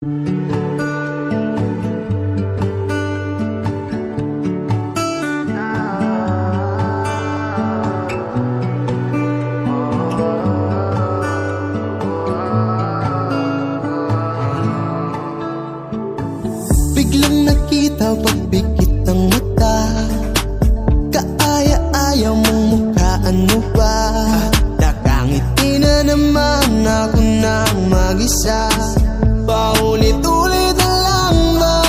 Biglang nakita pagpikit ng mata, kaaya-aya mong mukha, ano ba? Nakangiti na naman ako nang mag-isa, paulit-ulit na lang ba?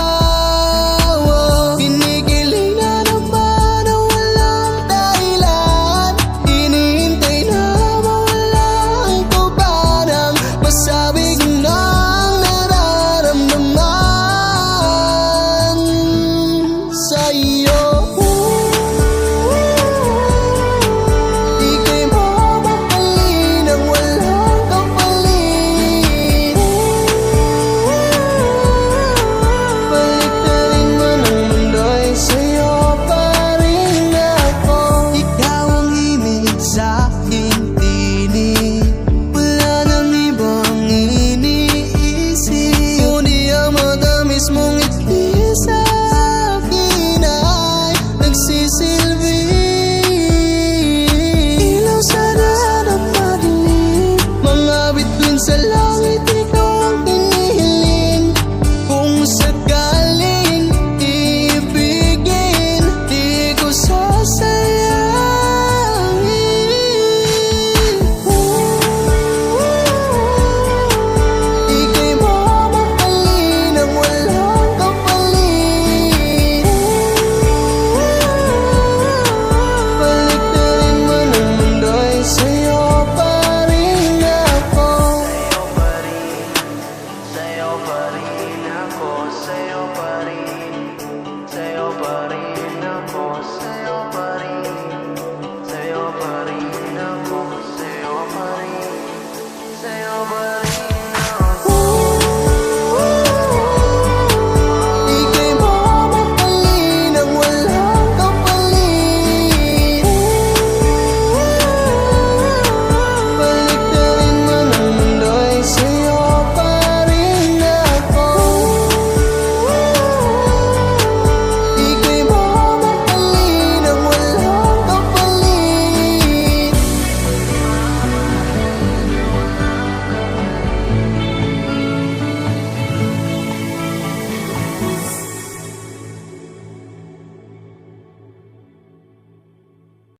Kinikilig na naman na walang dahilan, hinihintay na mawalang tubanang masabi ko nang nararamdaman sa'yo. Di ko'y mapapali nang walang kapalit. Baliktarin man ang mundo'y sa'yo pa rin ako. Ikaw ang imig sa'king tinig, wala nang ibang iniisip, kundi ang matamis mong ngiti sa akin ay nagsisilbi. Ilaw sa madilim, mga bituin sa langit, ikaw ang tinihiling. Kung sakaling ibigin, di ko sasayangin. Ika'y mapapali nang walang kapalit. Baliktarin man ang mundo'y sa'yo pa rin ako. Sa'yo pa rin ako, sa'yo pa rin